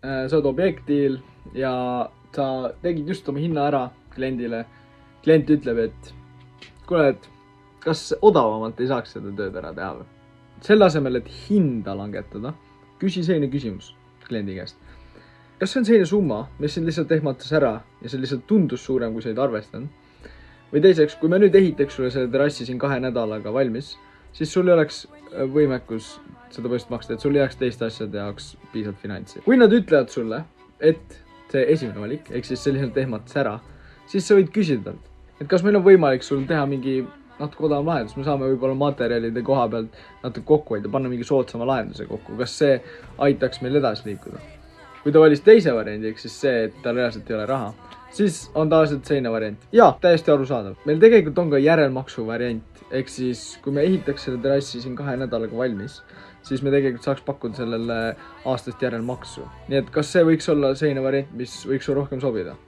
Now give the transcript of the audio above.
sa oled objektil ja sa tegid just oma hinna ära kliendile. Klient ütleb, et kuule, et kas odavamalt ei saaks seda tööd ära teha või? Selle asemel, et hinda langetada, küsi selline küsimus kliendi käest. Kas see on selline summa, mis sind lihtsalt ehmatas ära ja see lihtsalt tundus suurem, kui sa ei arvestanud? Või teiseks, kui me nüüd ehitaks sulle selle terrassi siin 2 nädalaga valmis, siis sul ei oleks võimekus seda põhjust maksta, et sul ei jääks teiste asjade jaoks piisavalt finantsi. Kui nad ütlevad sulle, et see esimene valik, ehk siis see lihtsalt ehmatas ära, siis sa võid küsida, et kas meil on võimalik sul teha mingi natuke odavam lahendus, me saame võib-olla materjalide koha pealt natuke kokku hoida, panna mingi soodsama lahenduse kokku, kas see aitaks meil edasi liikuda. Kui ta valis teise variandi, ehk siis see, et tal reaalselt ei ole raha, siis on tavaliselt selline variant. Jaa, täiesti arusaadav. Meil tegelikult on ka järelmaksu variant, ehk siis kui me ehitaks selle terrassi siin 2 nädalaga valmis, siis me tegelikult saaks pakkuda sellele aastast järelmaksu. Nii et kas see võiks olla selline variant, mis võiks rohkem sobida?